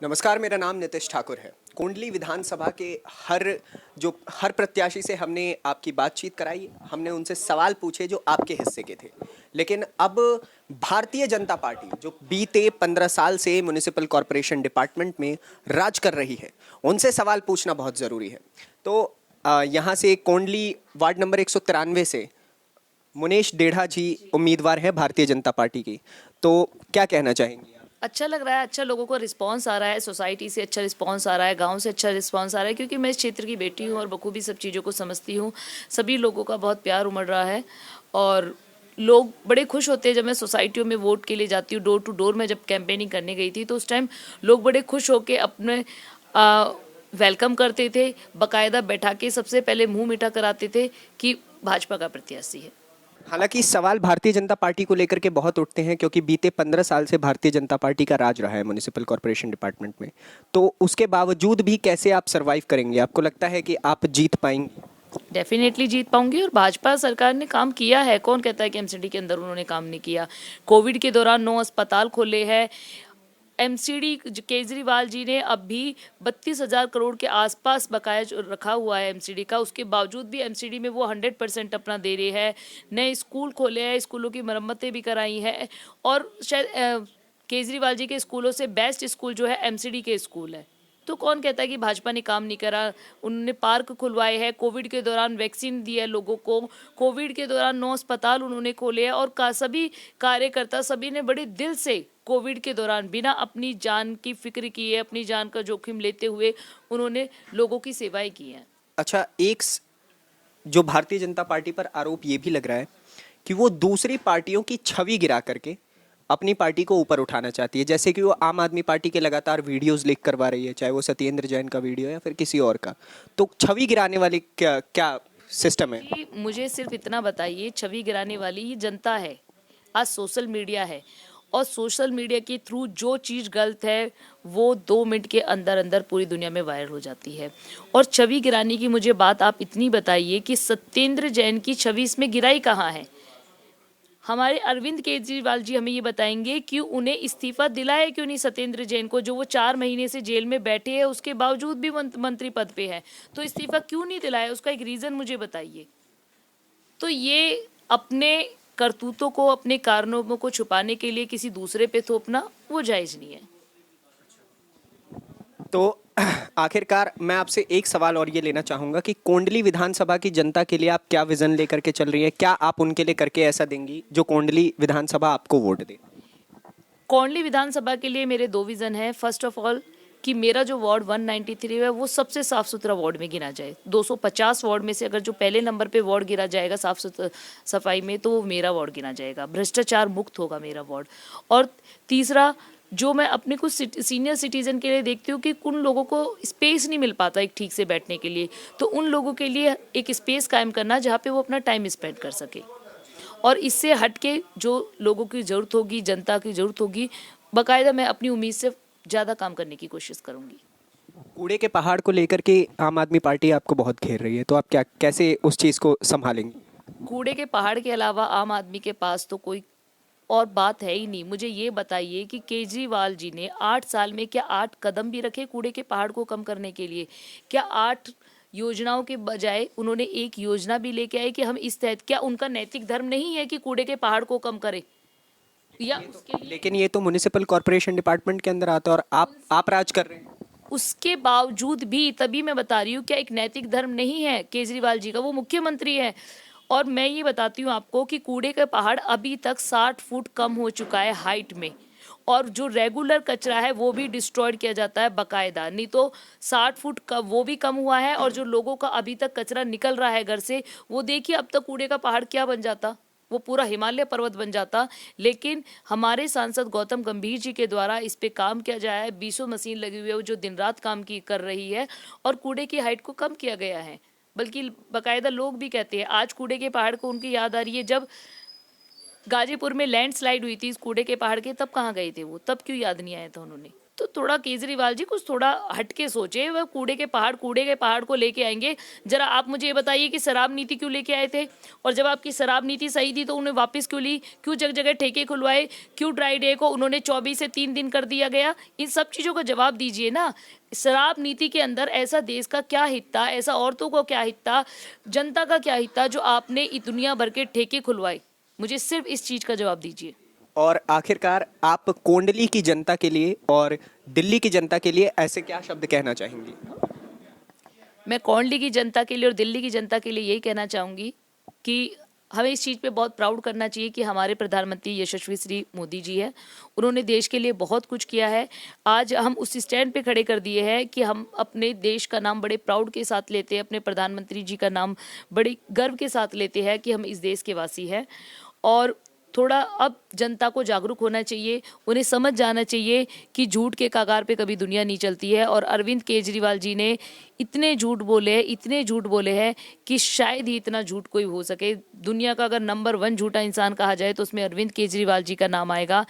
नमस्कार, मेरा नाम नितिश ठाकुर है। कोंडली विधानसभा के हर प्रत्याशी से हमने आपकी बातचीत कराई, हमने उनसे सवाल पूछे जो आपके हिस्से के थे। लेकिन अब भारतीय जनता पार्टी जो बीते 15 साल से म्युनिसिपल कॉरपोरेशन डिपार्टमेंट में राज कर रही है, उनसे सवाल पूछना बहुत ज़रूरी है। तो यहाँ से कोंडली वार्ड नंबर 193 से मुनेश डेढ़ा जी उम्मीदवार हैं भारतीय जनता पार्टी की। तो क्या कहना चाहेंगे? अच्छा लग रहा है, अच्छा लोगों को रिस्पांस आ रहा है, सोसाइटी से अच्छा रिस्पांस आ रहा है, गांव से अच्छा रिस्पांस आ रहा है, क्योंकि मैं इस क्षेत्र की बेटी हूं और बखूबी सब चीज़ों को समझती हूं। सभी लोगों का बहुत प्यार उमड़ रहा है और लोग बड़े खुश होते हैं जब मैं सोसाइटियों में वोट के लिए जाती हूँ। डोर टू डोर में जब कैंपेनिंग करने गई थी तो उस टाइम लोग बड़े खुश होकर अपने वेलकम करते थे, बाकायदा बैठा के सबसे पहले मुंह मीठा कराते थे कि भाजपा का प्रत्याशी है। हालांकि सवाल भारतीय जनता पार्टी को लेकर के बहुत उठते हैं, क्योंकि बीते 15 साल से भारतीय जनता पार्टी का राज रहा है म्युनिसिपल कॉरपोरेशन डिपार्टमेंट में। तो उसके बावजूद भी कैसे आप सरवाइव करेंगे? आपको लगता है कि आप जीत पाएंगे? डेफिनेटली जीत पाऊंगी। और भाजपा सरकार ने काम किया है, कौन कहता है कि एमसीडी के अंदर उन्होंने काम नहीं किया। कोविड के दौरान 9 अस्पताल खोले हैं। एमसीडी केजरीवाल जी ने अभी 32,000 करोड़ के आसपास बकाया रखा हुआ है एमसीडी का, उसके बावजूद भी एमसीडी में वो 100% अपना दे रहे हैं। नए स्कूल खोले हैं, स्कूलों की मरम्मतें भी कराई हैं और शायद केजरीवाल जी के स्कूलों से बेस्ट स्कूल जो है एमसीडी के स्कूल है। तो कौन कहता है कि भाजपा ने काम नहीं करा। उन्होंने पार्क खुलवाए हैं, कोविड के दौरान वैक्सीन दी है लोगों को, कोविड के दौरान 9 अस्पताल उन्होंने खोले हैं और सभी कार्यकर्ता सभी ने बड़े दिल से कोविड के दौरान बिना अपनी जान की फिक्र किए, अपनी जान का जोखिम लेते हुए उन्होंने लोगों की सेवाएं की हैं। अच्छा, जो भारतीय जनता पार्टी पर आरोप ये भी लग रहा है कि वो दूसरी पार्टियों की छवि गिरा करके अपनी पार्टी को ऊपर उठाना चाहती है। जैसे कि वो आम आदमी पार्टी के लगातार वीडियोस लीक करवा रही है, चाहे वो सत्येंद्र जैन का वीडियो या फिर किसी और का। तो छवि गिराने वाली क्या क्या सिस्टम है? मुझे सिर्फ इतना बताइए, छवि गिराने वाली ये जनता है। आज सोशल मीडिया है और सोशल मीडिया के थ्रू जो चीज़ गलत है वो 2 मिनट के अंदर अंदर पूरी दुनिया में वायरल हो जाती है। और छवि गिराने की मुझे बात आप इतनी बताइए कि सत्येंद्र जैन की छवि इसमें गिराई कहाँ है। हमारे अरविंद केजरीवाल जी हमें ये बताएंगे कि उन्हें इस्तीफा दिलाया क्यों नहीं सत्येंद्र जैन को, जो वो 4 महीने से जेल में बैठे हैं, उसके बावजूद भी मंत्री पद पे है। तो इस्तीफा क्यों नहीं दिलाया, उसका एक रीज़न मुझे बताइए। तो ये अपने करतूतों को, अपने कारनामों को छुपाने के लिए किसी दूसरे पे थोपना वो जायज़ नहीं है। तो आखिरकार मैं आपसे एक सवाल और ये लेना चाहूंगा कि कोंडली विधानसभा की जनता के लिए आप क्या विजन लेकर के चल रही हैं? क्या आप उनके लिए करके ऐसा देंगी जो कोंडली विधानसभा आपको वोट दे? कोंडली विधानसभा के लिए मेरे 2 विज़न हैं। फर्स्ट ऑफ ऑल कि मेरा जो वार्ड 193 है वो सबसे साफ सुथरा वार्ड में गिना जाए। 250 वार्ड में से अगर जो पहले नंबर पे वार्ड गिरा जाएगा सफाई में, तो वो मेरा वार्ड गिना जाएगा। भ्रष्टाचार मुक्त होगा मेरा वार्ड। और तीसरा, जो मैं अपने कुछ सीनियर सिटीजन के लिए देखती हूँ कि उन लोगों को स्पेस नहीं मिल पाता एक ठीक से बैठने के लिए, तो उन लोगों के लिए एक स्पेस कायम करना जहाँ पे वो अपना टाइम स्पेंड कर सके। और इससे हट के जो लोगों की ज़रूरत होगी, जनता की ज़रूरत होगी, बाकायदा मैं अपनी उम्मीद से ज़्यादा काम करने की कोशिश करूँगी। कूड़े के पहाड़ को लेकर के आम आदमी पार्टी आपको बहुत घेर रही है, तो आप कैसे उस चीज़ को संभालेंगी? कूड़े के पहाड़ के अलावा आम आदमी के पास तो कोई और बात है ही नहीं। मुझे ये बताइए कि केजरीवाल जी ने 8 साल में क्या 8 कदम भी रखे कूड़े के पहाड़ को कम करने के लिए? क्या 8 योजनाओं के बजाय उन्होंने एक योजना भी लेके आए कि हम इस तहत, क्या उनका नैतिक धर्म नहीं है कि कूड़े के पहाड़ को कम करें? या उसके लिए, लेकिन ये तो म्युनिसिपल कॉरपोरेशन डिपार्टमेंट के अंदर आता है और आप राज कर रहे हैं। उसके बावजूद भी, तभी मैं बता रही हूँ, क्या एक नैतिक धर्म नहीं है केजरीवाल जी का? वो मुख्यमंत्री है। और मैं ये बताती हूँ आपको कि कूड़े का पहाड़ अभी तक 60 फुट कम हो चुका है हाइट में, और जो रेगुलर कचरा है वो भी डिस्ट्रॉयड किया जाता है बाकायदा। नहीं तो 60 फुट का वो भी कम हुआ है, और जो लोगों का अभी तक कचरा निकल रहा है घर से, वो देखिए अब तक कूड़े का पहाड़ क्या बन जाता, वो पूरा हिमालय पर्वत बन जाता। लेकिन हमारे सांसद गौतम गंभीर जी के द्वारा इस पे काम किया जाए है। 20 मशीन लगी हुई है जो दिन रात काम कर रही है, और कूड़े की हाइट को कम किया गया है। बल्कि बाकायदा लोग भी कहते हैं, आज कूड़े के पहाड़ को उनकी याद आ रही है। जब गाजीपुर में लैंडस्लाइड हुई थी इस कूड़े के पहाड़ के, तब कहाँ गए थे वो? तब क्यों याद नहीं आया था उन्होंने? तो थोड़ा केजरीवाल जी कुछ थोड़ा हट के सोचे। वह कूड़े के पहाड़ को लेके आएंगे। जरा आप मुझे ये बताइए कि शराब नीति क्यों लेके आए थे, और जब आपकी शराब नीति सही थी तो उन्हें वापस क्यों ली, क्यों जगह जगह ठेके खुलवाए, क्यों ड्राई डे को उन्होंने 24 से 3 दिन कर दिया गया। इन सब चीज़ों का जवाब दीजिए ना। शराब नीति के अंदर ऐसा देश का क्या हित था, ऐसा औरतों को क्या हित था, जनता का क्या हित था जो आपने दुनिया भर के ठेके खुलवाए। मुझे सिर्फ इस चीज़ का जवाब दीजिए। और आखिरकार आप कोंडली की जनता के लिए और दिल्ली की जनता के लिए ऐसे क्या शब्द कहना चाहेंगी? मैं कोंडली की जनता के लिए और दिल्ली की जनता के लिए यही कहना चाहूँगी कि हमें इस चीज़ पे बहुत प्राउड करना चाहिए कि हमारे प्रधानमंत्री यशस्वी श्री मोदी जी हैं। उन्होंने देश के लिए बहुत कुछ किया है। आज हम उस स्टैंड पे खड़े कर दिए हैं कि हम अपने देश का नाम बड़े प्राउड के साथ लेते हैं, अपने प्रधानमंत्री जी का नाम बड़े गर्व के साथ लेते हैं कि हम इस देश के वासी हैं। और थोड़ा अब जनता को जागरूक होना चाहिए, उन्हें समझ जाना चाहिए कि झूठ के कगार पे कभी दुनिया नहीं चलती है। और अरविंद केजरीवाल जी ने इतने झूठ बोले हैं कि शायद ही इतना झूठ कोई हो सके। दुनिया का अगर नंबर 1 झूठा इंसान कहा जाए तो उसमें अरविंद केजरीवाल जी का नाम आएगा।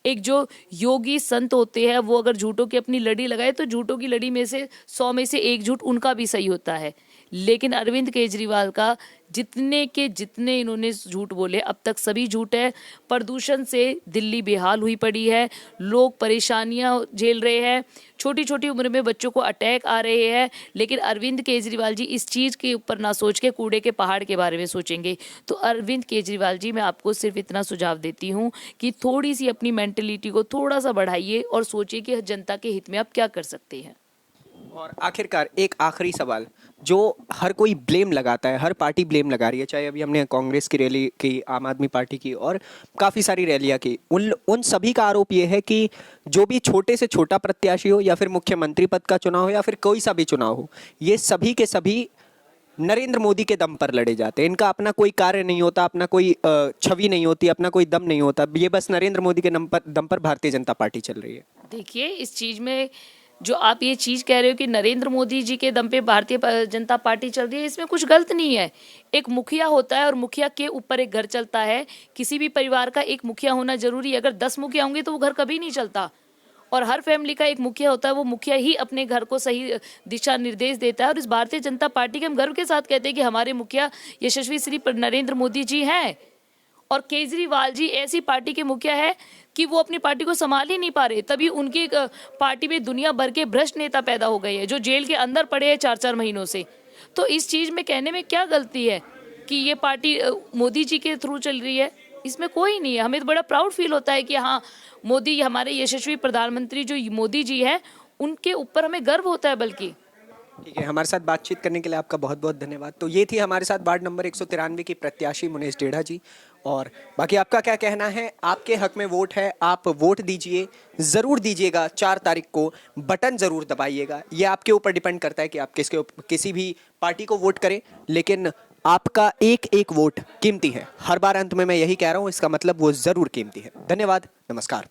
एक जो योगी संत होते हैं वो अगर झूठों की अपनी लड़ी लगाए तो झूठों की लड़ी में से 100 में से 1 झूठ उनका भी सही होता है। लेकिन अरविंद केजरीवाल का जितने के जितने इन्होंने झूठ बोले अब तक सभी झूठ है। प्रदूषण से दिल्ली बेहाल हुई पड़ी है, लोग परेशानियां झेल रहे हैं, छोटी छोटी उम्र में बच्चों को अटैक आ रहे हैं। लेकिन अरविंद केजरीवाल जी इस चीज़ के ऊपर ना सोच के कूड़े के पहाड़ के बारे में सोचेंगे। तो अरविंद केजरीवाल जी, मैं आपको सिर्फ इतना सुझाव देती हूँ कि थोड़ी सी अपनी मेंटलिटी को थोड़ा सा बढ़ाइए और सोचिए कि जनता के हित में आप क्या कर सकते हैं। और आखिरकार एक आखिरी सवाल, जो हर कोई ब्लेम लगाता है, हर पार्टी ब्लेम लगा रही है, चाहे अभी हमने कांग्रेस की रैली की, आम आदमी पार्टी की और काफ़ी सारी रैलियां की, उन सभी का आरोप ये है कि जो भी छोटे से छोटा प्रत्याशी हो या फिर मुख्यमंत्री पद का चुनाव हो या फिर कोई सा भी चुनाव हो, ये सभी के सभी नरेंद्र मोदी के दम पर लड़े जाते हैं। इनका अपना कोई कार्य नहीं होता, अपना कोई छवि नहीं होती, अपना कोई दम नहीं होता। ये बस नरेंद्र मोदी के दम पर भारतीय जनता पार्टी चल रही है। देखिए, इस चीज़ में जो आप ये चीज़ कह रहे हो कि नरेंद्र मोदी जी के दम पे भारतीय जनता पार्टी चल रही है, इसमें कुछ गलत नहीं है। एक मुखिया होता है और मुखिया के ऊपर एक घर चलता है। किसी भी परिवार का एक मुखिया होना जरूरी है। अगर 10 मुखिया होंगे तो वो घर कभी नहीं चलता। और हर फैमिली का एक मुखिया होता है, वो मुखिया ही अपने घर को सही दिशा निर्देश देता है। और इस भारतीय जनता पार्टी के हम गर्व के साथ कहते हैं कि हमारे मुखिया यशस्वी श्री नरेंद्र मोदी जी हैं। और केजरीवाल जी ऐसी पार्टी के मुखिया है कि वो अपनी पार्टी को संभाल ही नहीं पा रहे, तभी उनकी पार्टी में दुनिया भर के भ्रष्ट नेता पैदा हो गए हैं जो जेल के अंदर पड़े हैं 4-4 महीनों से। तो इस चीज़ में कहने में क्या गलती है कि ये पार्टी मोदी जी के थ्रू चल रही है? इसमें कोई नहीं है। हमें तो बड़ा प्राउड फील होता है कि हाँ, मोदी, हमारे यशस्वी प्रधानमंत्री जो मोदी जी हैं, उनके ऊपर हमें गर्व होता है। बल्कि ठीक है, हमारे साथ बातचीत करने के लिए आपका बहुत बहुत धन्यवाद। तो ये थी हमारे साथ वार्ड नंबर 193 की प्रत्याशी मुनेश डेढ़ा जी। और बाकी आपका क्या कहना है? आपके हक में वोट है, आप वोट दीजिए, ज़रूर दीजिएगा। 4 तारीख को बटन ज़रूर दबाइएगा। ये आपके ऊपर डिपेंड करता है कि आप किसी भी पार्टी को वोट करें, लेकिन आपका एक एक वोट कीमती है। हर बार अंत में मैं यही कह रहा हूँ, इसका मतलब वो ज़रूर कीमती है। धन्यवाद, नमस्कार।